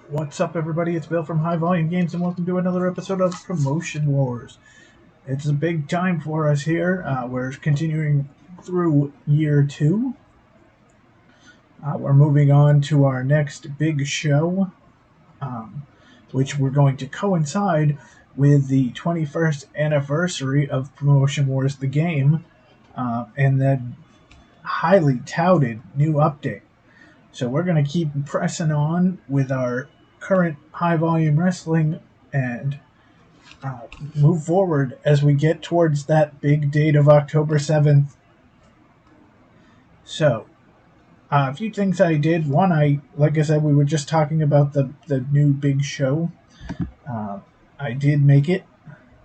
What's up, everybody? It's Bill from High Volume Games, and welcome to another episode of Promotion Wars. It's a big time for us here. We're continuing through year 2. We're moving on to our next big show, which we're going to coincide with the 21st anniversary of Promotion Wars, the game, and the highly touted new update. So we're going to keep pressing on with our current high volume wrestling and move forward as we get towards that big date of October 7th. So, a few things I did. One, like I said, we were just talking about the new big show. I did make it.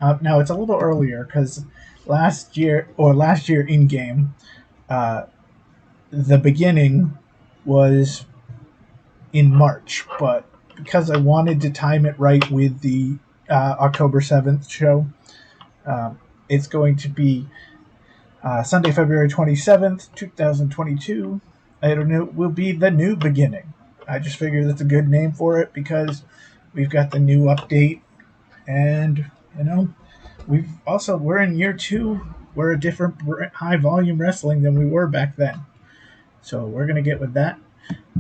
Now, it's a little earlier because last year in game, the beginning was in March, but because I wanted to time it right with the October 7th show, it's going to be Sunday, February 27th, 2022. It will be the new beginning. I just figured that's a good name for it because we've got the new update, and we're in year 2. We're a different high volume wrestling than we were back then, so we're gonna get with that.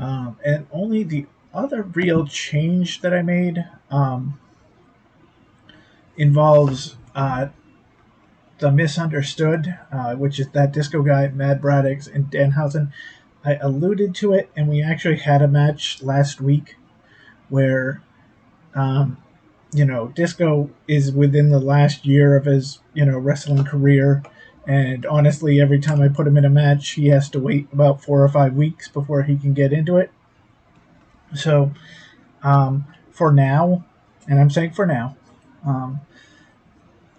And only the other real change that I made involves the Misunderstood, which is that disco guy, Mad Braddock, and Danhausen. I alluded to it, and we actually had a match last week where, Disco is within the last year of his, wrestling career. And honestly, every time I put him in a match, he has to wait about 4 or 5 weeks before he can get into it. So, for now, and I'm saying for now,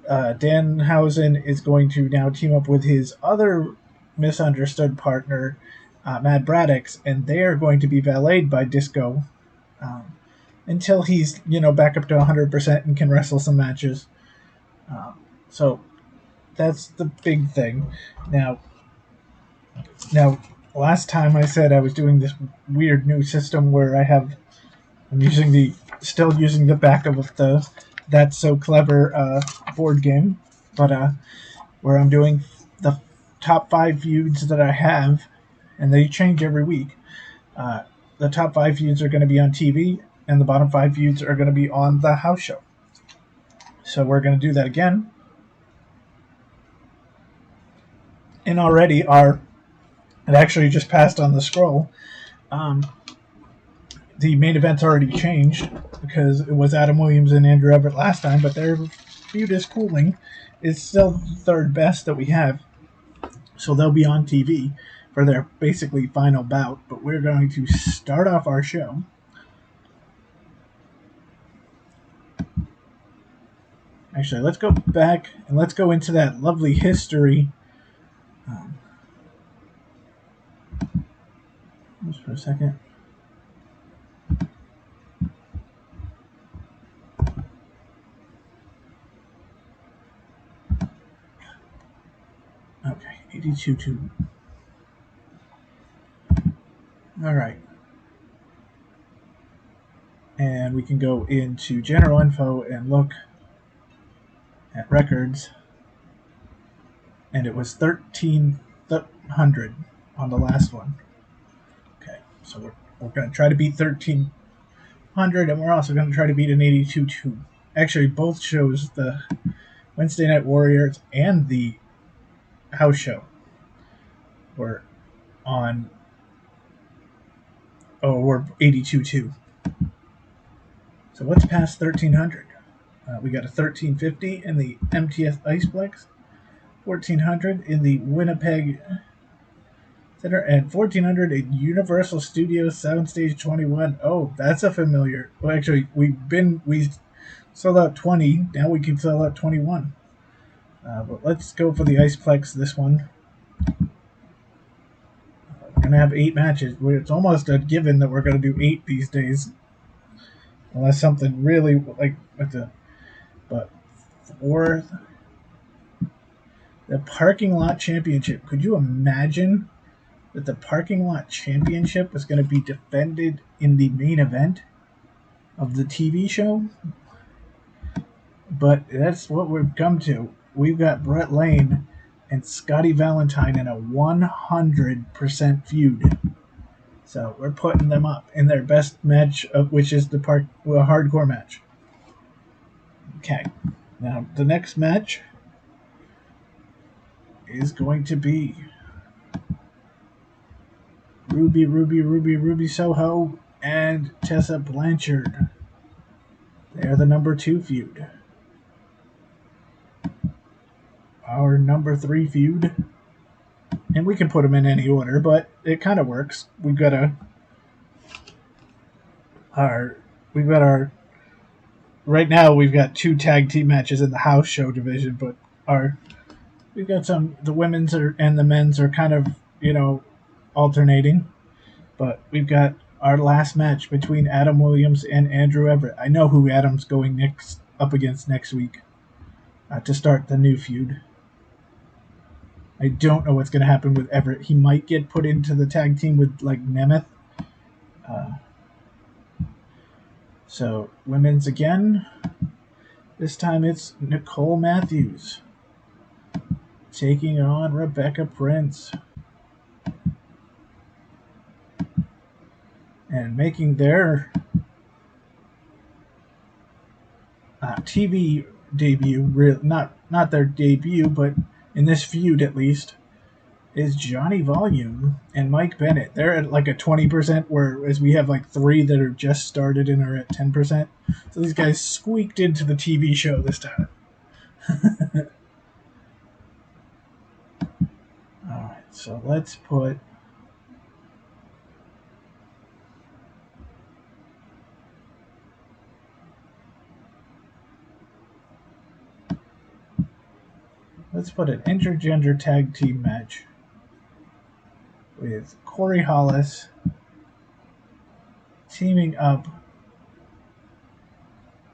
Danhausen is going to now team up with his other misunderstood partner, Mad Braddock, and they are going to be valeted by Disco until he's back up to 100% and can wrestle some matches. So that's the big thing. Now, last time I said I was doing this weird new system where I'm still using the back of the That's So Clever board game, but where I'm doing the top 5 feuds that I have, and they change every week. The top 5 feuds are going to be on TV, and the bottom 5 feuds are going to be on the house show. So we're going to do that again. And already it actually just passed on the scroll. The main event's already changed because it was Adam Williams and Andrew Everett last time, but their feud is cooling. It's still the third best that we have. So they'll be on TV for their basically final bout, but we're going to start off our show. Actually, let's go back and let's go into that lovely history. Just for a second. Okay, 82-2. All right. And we can go into general info and look at records. And it was 1,300 on the last one. Okay, so we're going to try to beat 1,300, and we're also going to try to beat an 82-2. Actually, both shows, the Wednesday Night Warriors and the house show, were 82-2. So what's past 1,300? We got a 1,350 in the MTS Iceplex, 1,400 in the Winnipeg Center, and 1,400 in Universal Studios Soundstage 21. Oh, that's a familiar. Well, actually, we sold out 20. Now we can sell out 21. But let's go for the Iceplex this one. We're going to have 8 matches. It's almost a given that we're going to do 8 these days. Unless something really But for the Parking Lot Championship, could you imagine that the Parking Lot Championship was going to be defended in the main event? of the TV show. But that's what we've come to. We've got Bret Lane and Scotty Valentine in a 100% feud. So we're putting them up in their best match, which is the hardcore match. Okay. Now, the next match is going to be Ruby Soho and Tessa Blanchard. They're the number 2 feud. Our number 3 feud. And we can put them in any order, but it kind of works. We've got our right now we've got 2 tag team matches in the house show division, but we've got the women's and the men's are kind of, alternating. But we've got our last match between Adam Williams and Andrew Everett. I know who Adam's going up against next week to start the new feud. I don't know what's going to happen with Everett. He might get put into the tag team with, Nemeth. So, women's again. This time it's Nicole Matthews taking on Rebecca Prince. And making their TV debut, not their debut, but in this feud at least, is Johnny Volume and Mike Bennett. They're at a 20%, whereas we have 3 that are just started and are at 10%. So these guys squeaked into the TV show this time. Alright, so let's put an intergender tag team match with Corey Hollis teaming up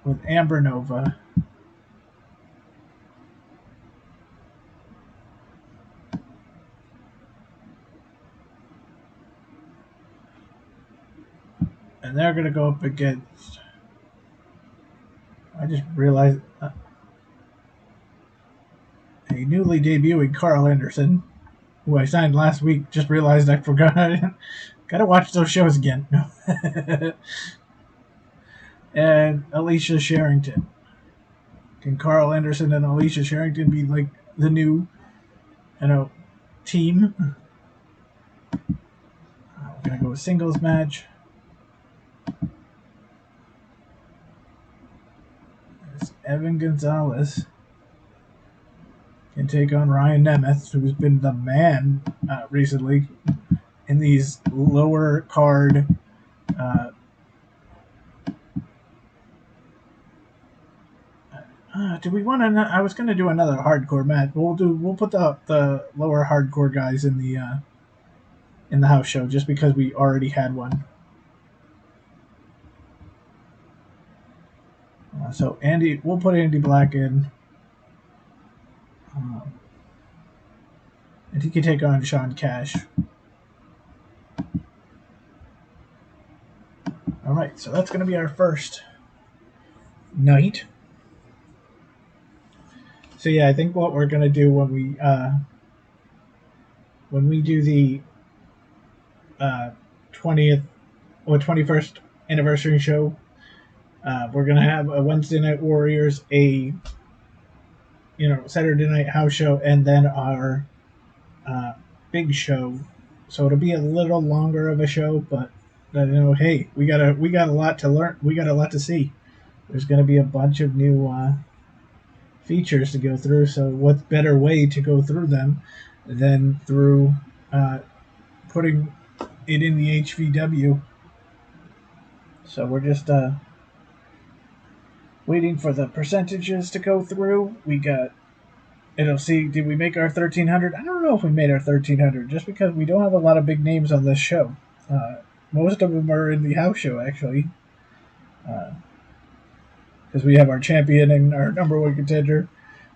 with Amber Nova and they're going to go up against, I just realized, a newly debuting Carl Anderson, who I signed last week. Just realized I forgot. Gotta watch those shows again. And Alicia Sherrington. Can Carl Anderson and Alicia Sherrington be the new, team? We're gonna go with singles match. There's Evan Gonzalez can take on Ryan Nemeth, who's been the man recently in these lower card. Do we want to? I was going to do another hardcore match. We'll put the lower hardcore guys in the house show just because we already had one. So we'll put Andy Black in. And he can take on Sean Cash. Alright, so that's going to be our first night. So yeah, I think what we're going to do when we do the 20th or 21st anniversary show, we're going to have a Wednesday Night Warriors, a Saturday Night House show, and then our big show. So it'll be a little longer of a show, but hey, we got a lot to learn. We got a lot to see. There's going to be a bunch of new features to go through. So what better way to go through them than through putting it in the HVW? So we're just waiting for the percentages to go through. It'll see, did we make our 1,300? I don't know if we made our 1,300, just because we don't have a lot of big names on this show. Most of them are in the house show, actually. Because we have our champion and our number 1 contender.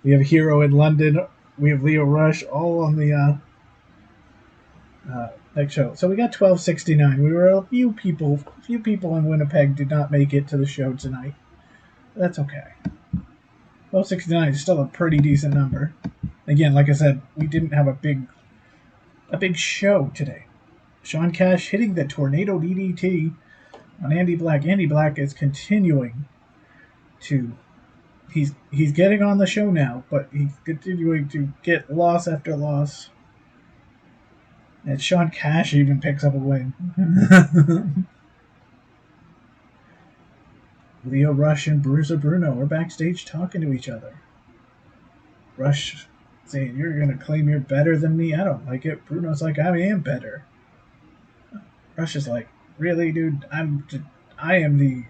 We have Hero in London. We have Leo Rush, all on the next show. So we got 1269. We were a few people in Winnipeg did not make it to the show tonight. That's okay. 1269 is still a pretty decent number. Again, like I said, we didn't have a big show today. Sean Cash hitting the tornado DDT on Andy Black. Andy Black is continuing to he's getting on the show now, but he's continuing to get loss after loss. And Sean Cash even picks up a win. Leo Rush and Bruiser Bruno are backstage talking to each other. Rush saying, "You're going to claim you're better than me? I don't like it." Bruno's like, "I am better." Rush is like, "Really, dude? I am the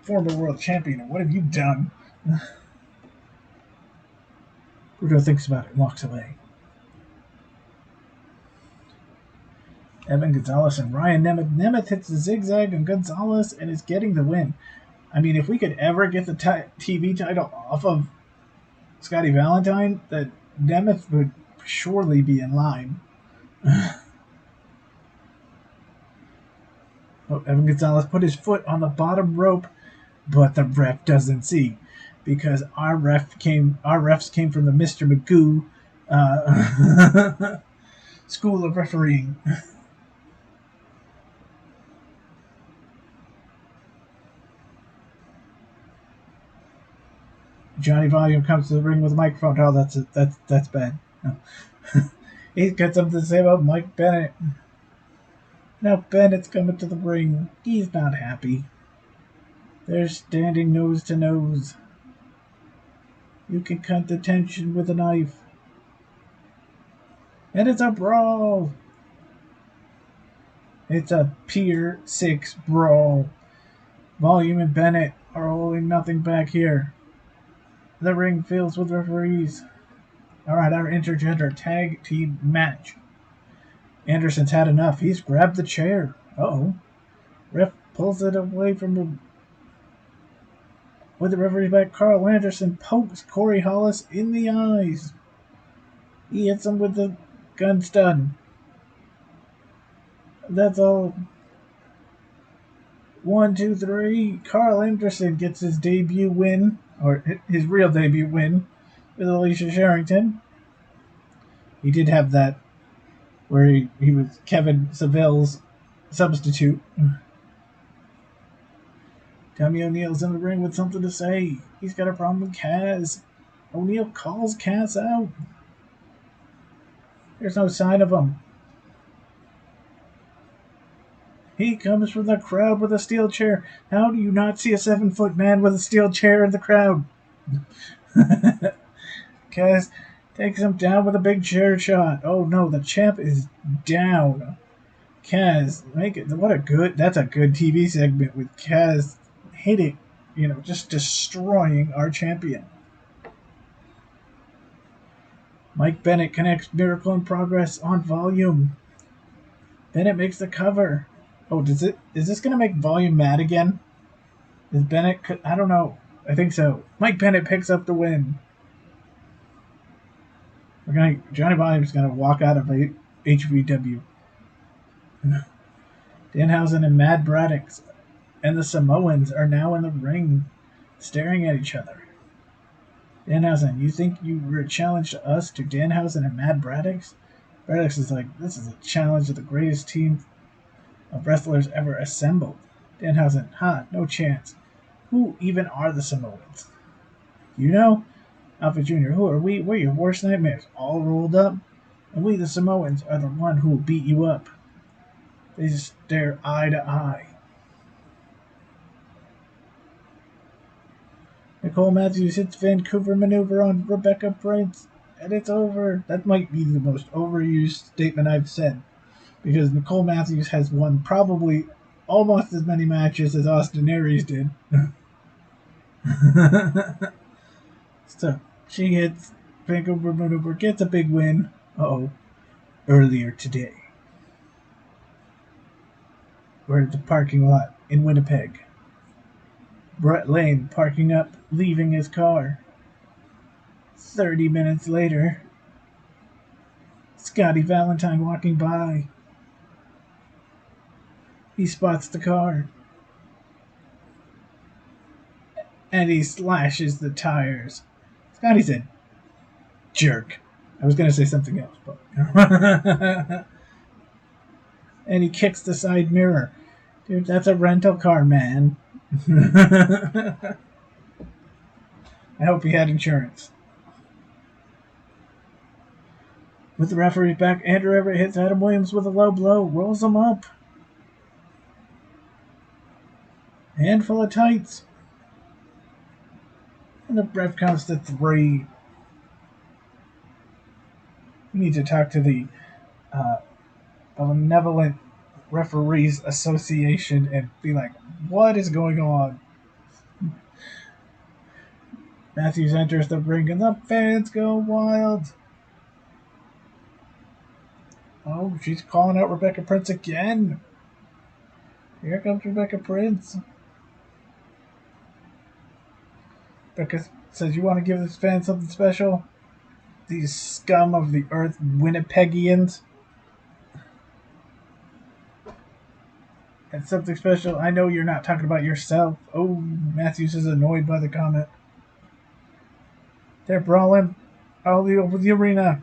former world champion. What have you done?" Bruno thinks about it and walks away. Evan Gonzalez and Ryan Nemeth. Nemeth hits the zigzag on Gonzalez and is getting the win. I mean, if we could ever get the TV title off of Scotty Valentine, that Nemeth would surely be in line. Evan Gonzalez put his foot on the bottom rope, but the ref doesn't see because our refs came from the Mr. Magoo school of refereeing. Johnny Volume comes to the ring with a microphone. Oh, that's bad. No. He's got something to say about Mike Bennett. Now Bennett's coming to the ring. He's not happy. They're standing nose to nose. You can cut the tension with a knife. And it's a brawl. It's a Pier 6 brawl. Volume and Bennett are holding nothing back here. The ring fills with referees. Alright, our intergender tag team match. Anderson's had enough. He's grabbed the chair. Uh-oh. Ref pulls it away from him. With the referee's back, Carl Anderson pokes Corey Hollis in the eyes. He hits him with the gun stun. That's all. 1, 2, 3. Carl Anderson gets his debut win, or his real debut win, with Alicia Sherrington. He did have that where he was Kevin Seville's substitute. Tommy O'Neill's in the ring with something to say. He's got a problem with Kaz. O'Neill calls Kaz out. There's no sign of him. He comes from the crowd with a steel chair. How do you not see a 7-foot man with a steel chair in the crowd? Kaz takes him down with a big chair shot. Oh no, the champ is down. Kaz, that's a good TV segment with Kaz hitting, just destroying our champion. Mike Bennett connects Miracle in Progress on Volume. Bennett makes the cover. Oh, is this going to make Volume mad again? Is Bennett, I don't know. I think so. Mike Bennett picks up the win. Johnny Volume's going to walk out of HVW. Danhausen and Mad Braddock and the Samoans are now in the ring, staring at each other. Danhausen, you think you were a challenge to us, to Danhausen and Mad Braddock? Braddock is like, this is a challenge to the greatest team of wrestlers ever assembled. Danhausen, no chance. Who even are the Samoans? You know? Alpha Jr., who are we? We're your worst nightmares, all rolled up. And we, the Samoans, are the one who will beat you up. They stare eye to eye. Nicole Matthews hits Vancouver maneuver on Rebecca Prince, and it's over. That might be the most overused statement I've said, because Nicole Matthews has won probably almost as many matches as Austin Aries did. So, she hits Vancouver maneuver, gets a big win. Earlier today. We're at the parking lot in Winnipeg. Bret Lane parking up, leaving his car. 30 minutes later, Scotty Valentine walking by. He spots the car. And he slashes the tires. Scotty's a jerk. I was going to say something else, but. And he kicks the side mirror. Dude, that's a rental car, man. I hope he had insurance. With the referee back, Andrew Everett hits Adam Williams with a low blow, rolls him up. Handful of tights. And the ref counts to 3. We need to talk to the Benevolent Referees Association and be like, what is going on? Matthews enters the ring and the fans go wild. Oh, she's calling out Rebecca Prince again. Here comes Rebecca Prince. Rebecca says, you want to give this fan something special? These scum of the earth Winnipegians. And something special. I know you're not talking about yourself. Oh, Matthews is annoyed by the comment. They're brawling all over the arena.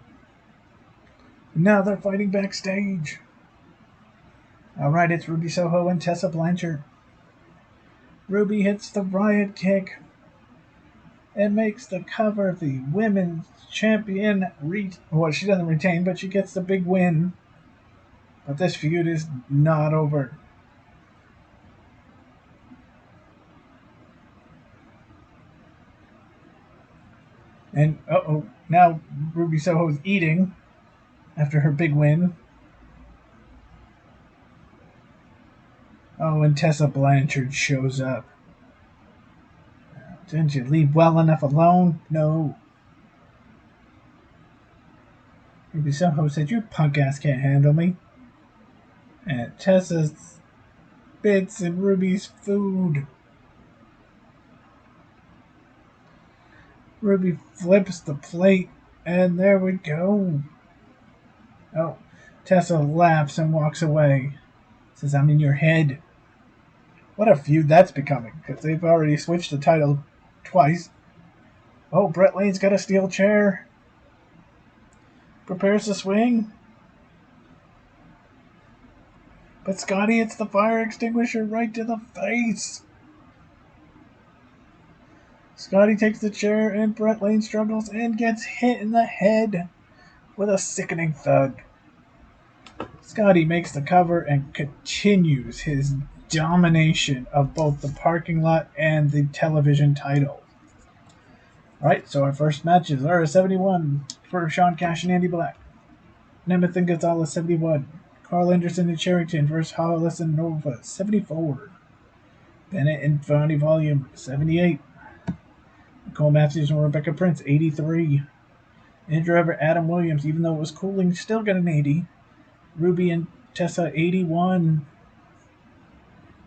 Now they're fighting backstage. Alright, it's Ruby Soho and Tessa Blanchard. Ruby hits the riot kick and makes the cover of the women's champion. Well, she doesn't retain, but she gets the big win. But this feud is not over. And, now Ruby Soho's eating after her big win. Oh, and Tessa Blanchard shows up. Didn't you leave well enough alone? No. Ruby Soho said, your punk ass can't handle me. And Tessa's bits and Ruby's food. Ruby flips the plate, and there we go. Oh, Tessa laughs and walks away. Says, I'm in your head. What a feud that's becoming, because they've already switched the title twice. Oh, Bret Lane's got a steel chair. Prepares to swing. But Scotty hits the fire extinguisher right to the face. Scotty takes the chair and Bret Lane struggles and gets hit in the head with a sickening thud. Scotty makes the cover and continues his domination of both the parking lot and the television title. Alright, so our first match is RS71 for Sean Cash and Andy Black. Nemeth and Gonzalez 71. Carl Anderson and Sherrington versus Hollis and Nova 74. Bennett and Fonny Volume 78. Nicole Matthews and Rebecca Prince 83. Andrew Everett, Adam Williams, even though it was cooling, still got an 80. Ruby and Tessa 81.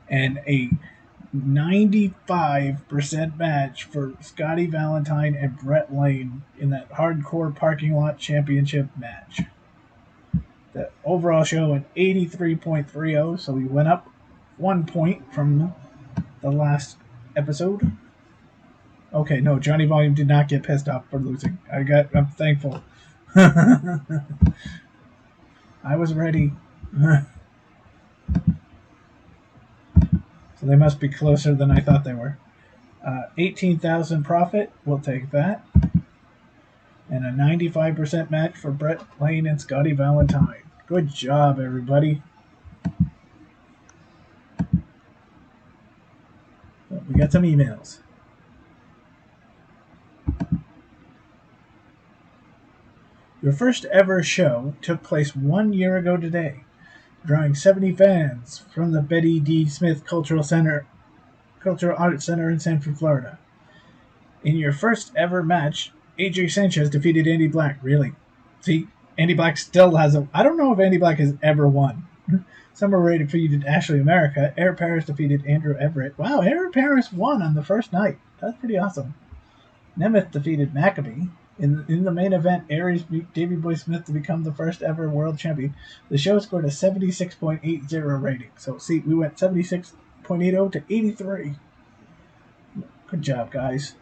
And a 95% match for Scotty Valentine and Bret Lane in that hardcore parking lot championship match. The overall show an 83.30, so we went up 1 point from the last episode. Okay, no, Johnny Volume did not get pissed off for losing. I'm thankful. I was ready. So they must be closer than I thought they were. 18,000 profit, we'll take that. And a 95% match for Bret Lane and Scotty Valentine. Good job, everybody. So we got some emails. Your first ever show took place 1 year ago today, drawing 70 fans from the Betty D. Smith Cultural Arts Center in Sanford, Florida. In your first ever match, AJ Sanchez defeated Andy Black. Really? See, Andy Black still has I don't know if Andy Black has ever won. Summer Rae defeated Ashley America. Air Paris defeated Andrew Everett. Wow, Air Paris won on the first night. That's pretty awesome. Nemeth defeated Maccabee. In the main event, Aries beat Davey Boy Smith to become the first ever world champion. The show scored a 76.80 rating. So, see, we went 76.80 to 83. Good job, guys.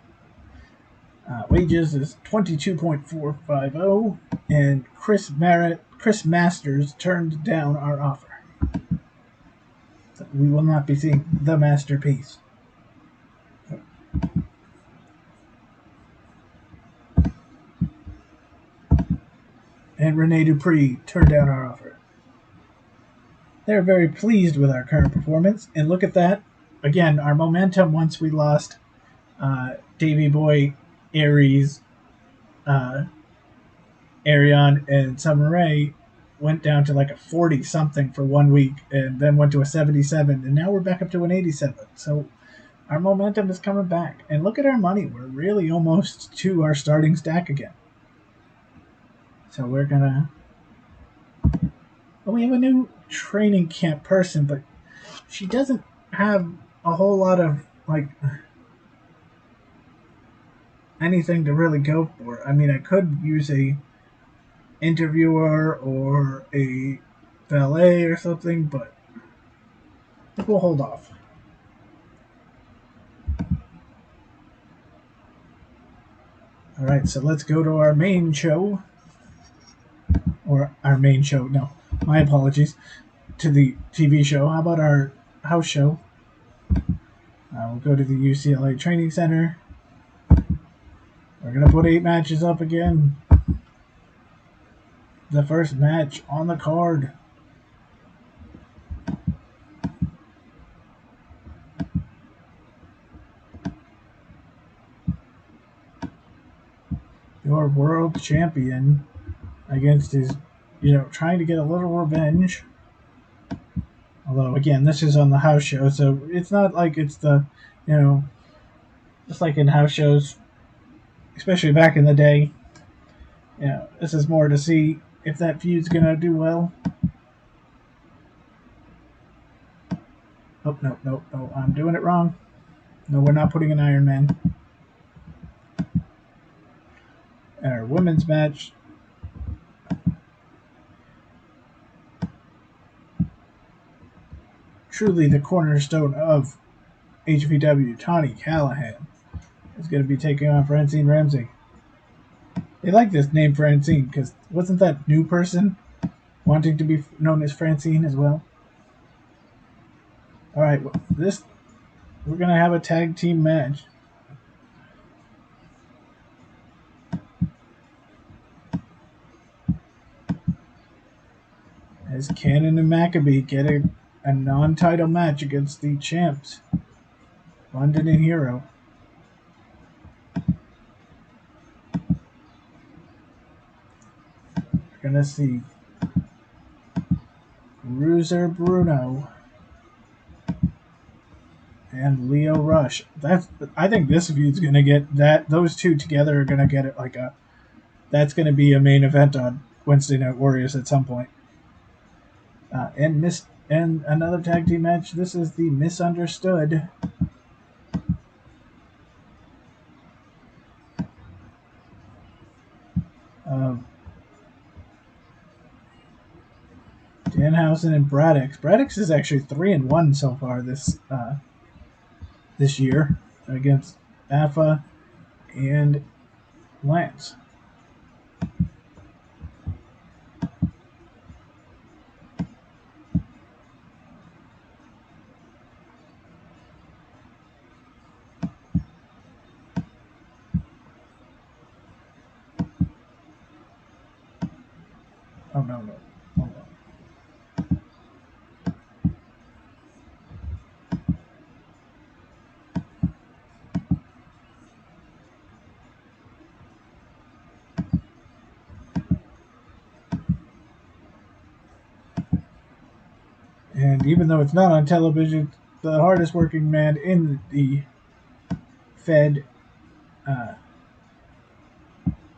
Wages is 22.450, and Chris Masters turned down our offer. So we will not be seeing the masterpiece. And Rene Dupree turned down our offer. They're very pleased with our current performance, and look at that. Again, our momentum once we lost Davey Boy, Aries, Arion, and Summer Rae went down to like a 40 something for 1 week, and then went to a 77, and now we're back up to an 87. So our momentum is coming back. And look at our money. We're really almost to our starting stack again. So we're going to... Well, we have a new training camp person, but she doesn't have a whole lot of, like, anything to really go for. I mean, I could use a interviewer or a valet or something, but I think we'll hold off. All right, so let's go to our main show. Or our main show, no, my apologies, to the TV show. How about our house show? We'll go to the UCLA Training Center. We're going to put 8 matches up again. The first match on the card. Your world champion against his, trying to get a little revenge. Although, again, this is on the house show, so it's not like it's the, just like in house shows, especially back in the day, this is more to see if that feud's going to do well. Oh, no, I'm doing it wrong. No, we're not putting an Iron Man. Our women's match. Truly the cornerstone of HVW, Tawny Callahan, is going to be taking on Francine Ramsey. They like this name Francine because wasn't that new person wanting to be known as Francine as well? All right, we're going to have a tag team match. As Cannon and Maccabee get a non-title match against the champs, London and Hero. We're going to see Bruiser Bruno and Leo Rush. I think this feud's going to get that. Those two together are going to get it like a... That's going to be a main event on Wednesday Night Warriors at some point. And another tag team match. This is the Misunderstood. Danhausen and Braddox. Braddox is actually 3-1 so far this year against Alpha and Lance. Oh, no. Hold on. And even though it's not on television, the hardest working man in the Fed,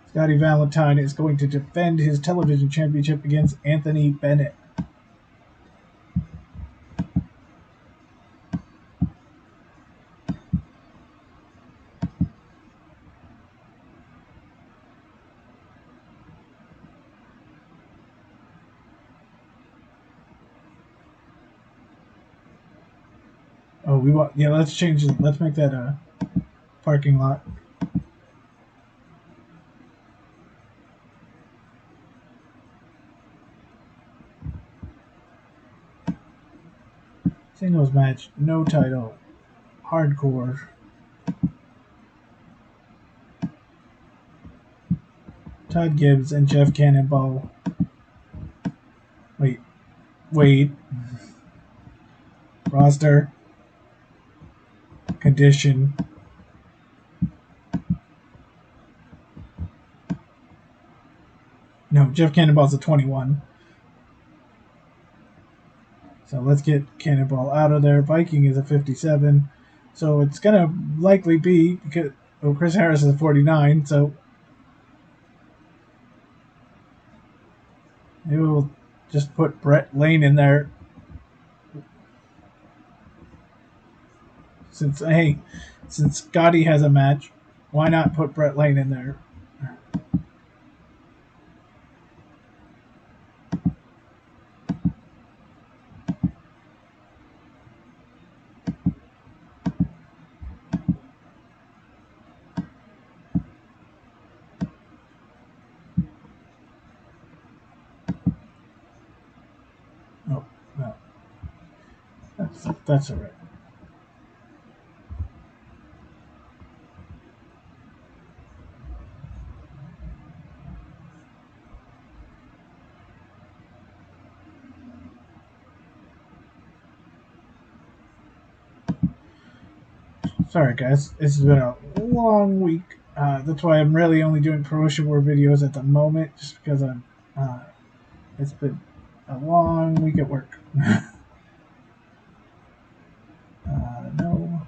Scotty Valentine, is going to defend his television championship against Anthony Bennett. Oh, we want. Yeah, let's change it. Let's make that a parking lot. Singles match, no title, hardcore. Todd Gibbs and Jeff Cannonball. Wait. Roster, condition. No, Jeff Cannonball's a 21. So let's get Cannonball out of there. Viking is a 57. So it's going to likely be because Chris Harris is a 49. So maybe we'll just put Bret Lane in there. Since Scotty has a match, why not put Bret Lane in there? Oh, no. That's all right. Sorry, guys. This has been a long week. That's why I'm really only doing promotion war videos at the moment, just because it's been a long week at work. No.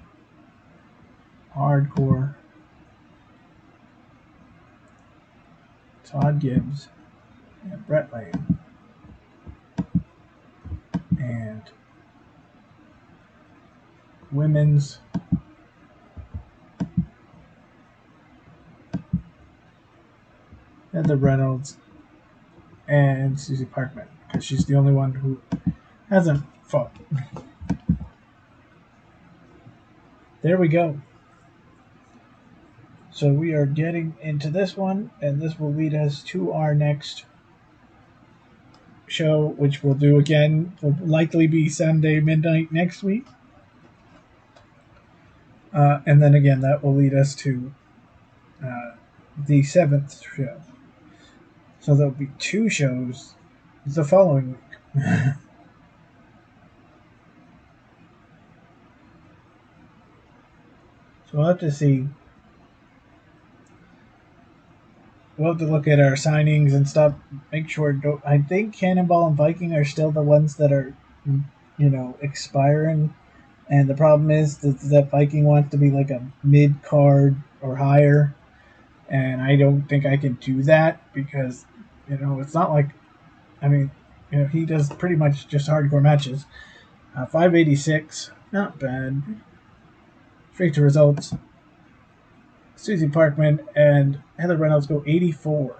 Hardcore. Todd Gibbs. And Bret Lane. And women's. Heather Reynolds and Susie Parkman, because she's the only one who hasn't fought. There we go. So we are getting into this one, and this will lead us to our next show, which we'll do again. Will likely be Sunday midnight next week. And then again, that will lead us to the 7th show. So there'll be 2 shows the following week. So we'll have to see. We'll have to look at our signings and stuff. Make sure. I think Cannonball and Viking are still the ones that are, expiring. And the problem is that Viking wants to be like a mid card or higher, and I don't think I can do that because, it's not like, he does pretty much just hardcore matches. 586, not bad. Straight to results. Susie Parkman and Heather Reynolds go 84.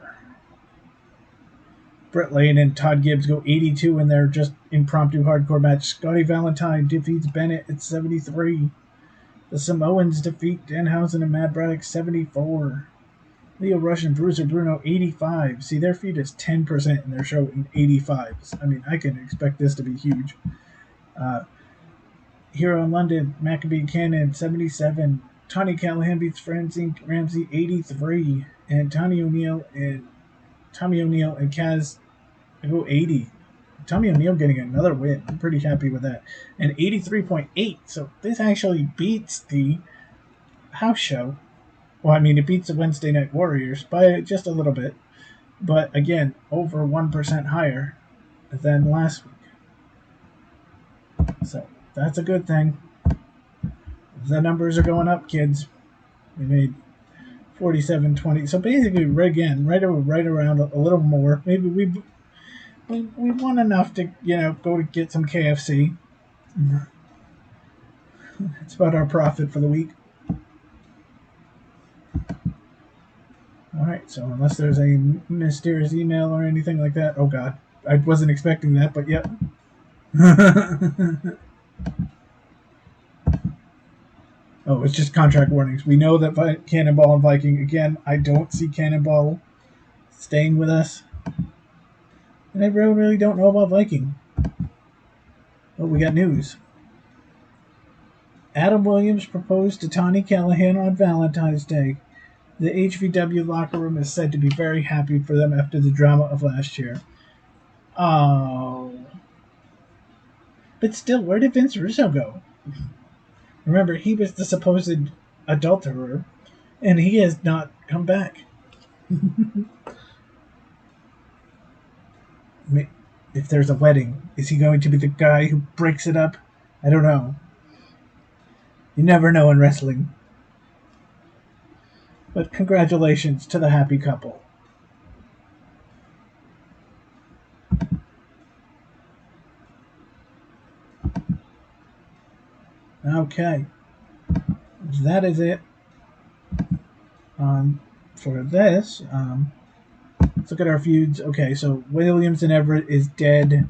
Bret Lane and Todd Gibbs go 82 in their just impromptu hardcore match. Scotty Valentine defeats Bennett at 73. The Samoans defeat Danhausen and Matt Braddock 74. Leo Rush and Bruiser Bruno 85. See, their feed is 10% in their show in 85s. I can expect this to be huge. Hero in London, Maccabee Cannon 77. Tony Callahan beats Francine Ramsey 83. And Tommy O'Neill and Kaz go 80. Tommy O'Neill getting another win. I'm pretty happy with that. And 83.8. So this actually beats the house show. Well, it beats the Wednesday Night Warriors by just a little bit. But again, over 1% higher than last week. So that's a good thing. The numbers are going up, kids. We made 47.20. So basically, right around a little more. Maybe we won enough to, go to get some KFC. It's about our profit for the week. All right, so unless there's a mysterious email or anything like that. Oh, God. I wasn't expecting that, but yep. Oh, it's just contract warnings. We know that Cannonball and Viking, again, I don't see Cannonball staying with us. And I really don't know about Viking. But we got news. Adam Williams proposed to Tawny Callahan on Valentine's Day. The HVW locker room is said to be very happy for them after the drama of last year. Oh. But still, where did Vince Russo go? Remember, he was the supposed adulterer, and he has not come back. If there's a wedding, is he going to be the guy who breaks it up? I don't know. You never know in wrestling. But congratulations to the happy couple. Okay. That is it for this. Let's look at our feuds. Okay, so Williams and Everett is dead.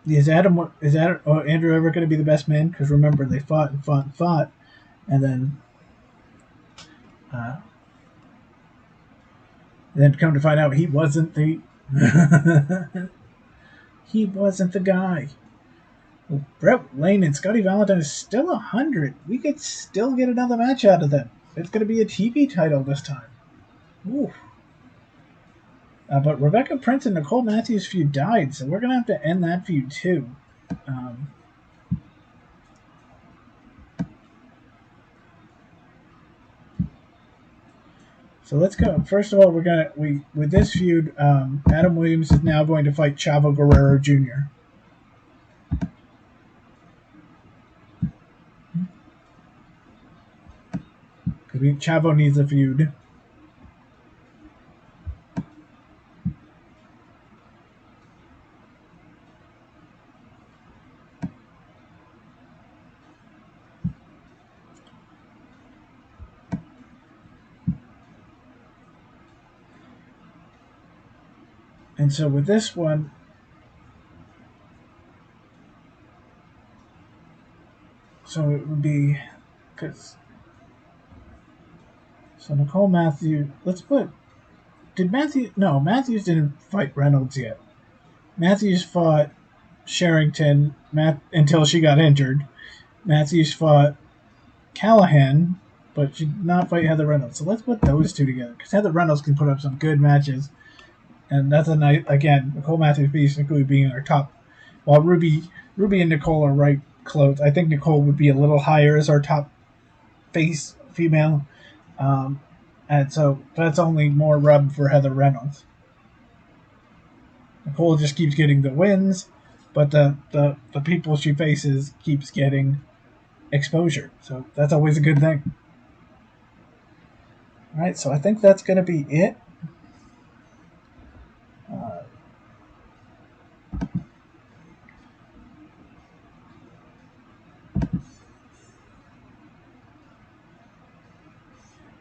Is Andrew ever going to be the best man? Because remember, they fought, and then come to find out he wasn't the he wasn't the guy. Well, Bret Lane and Scotty Valentine is still 100. We could still get another match out of them. It's going to be a TV title this time. Ooh. But Rebecca Prince and Nicole Matthews' feud died, so we're going to have to end that feud too. So let's go. First of all, with this feud, Adam Williams is now going to fight Chavo Guerrero Jr. Because Chavo needs a feud. And so with this one, so it would be, so Nicole Matthews, Matthews didn't fight Reynolds yet. Matthews fought Sherrington until she got injured. Matthews fought Callahan, but she did not fight Heather Reynolds. So let's put those two together, because Heather Reynolds can put up some good matches. And that's a nice, again, Nicole Matthews basically being our top. While Ruby and Nicole are right close. I think Nicole would be a little higher as our top face female. And so that's only more rub for Heather Reynolds. Nicole just keeps getting the wins, but the people she faces keeps getting exposure. So that's always a good thing. All right, so I think that's going to be it.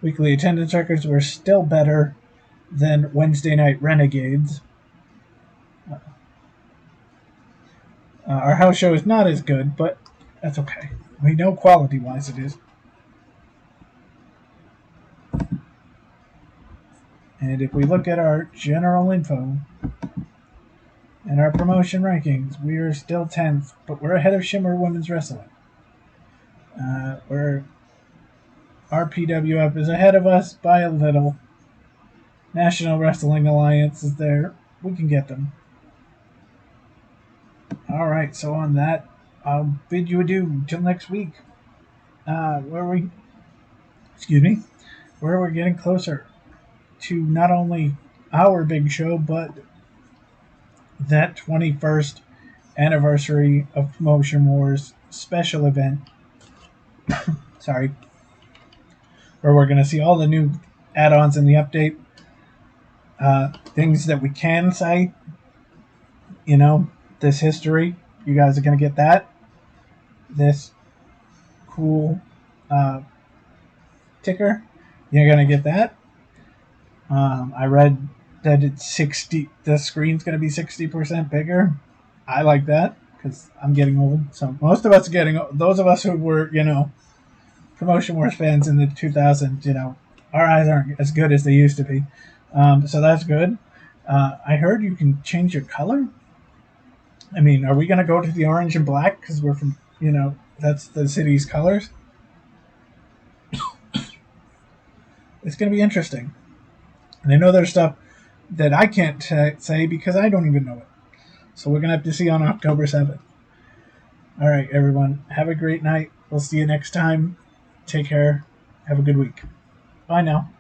Weekly attendance records were still better than Wednesday Night Renegades. Our house show is not as good, but that's okay. We know quality-wise it is. And if we look at our general info and our promotion rankings, we are still 10th, but we're ahead of Shimmer Women's Wrestling. Our PWF is ahead of us by a little. National Wrestling Alliance is there. We can get them. All right, so on that, I'll bid you adieu till next week. Where we're getting closer to not only our big show, but that 21st anniversary of Promotion Wars special event. Sorry. Where we're going to see all the new add-ons in the update. Things that we can say. This history. You guys are going to get that. This cool ticker. You're going to get that. I read that it's 60. The screen's going to be 60% bigger. I like that. because I'm getting old. So most of us are getting those of us who were Promotion Wars fans in the 2000s. Our eyes aren't as good as they used to be. So that's good. I heard you can change your color. I mean, are we going to go to the orange and black because we're from that's the city's colors? It's going to be interesting. And I know there's stuff that I can't say because I don't even know it. So we're going to have to see on October 7th. All right, everyone. Have a great night. We'll see you next time. Take care. Have a good week. Bye now.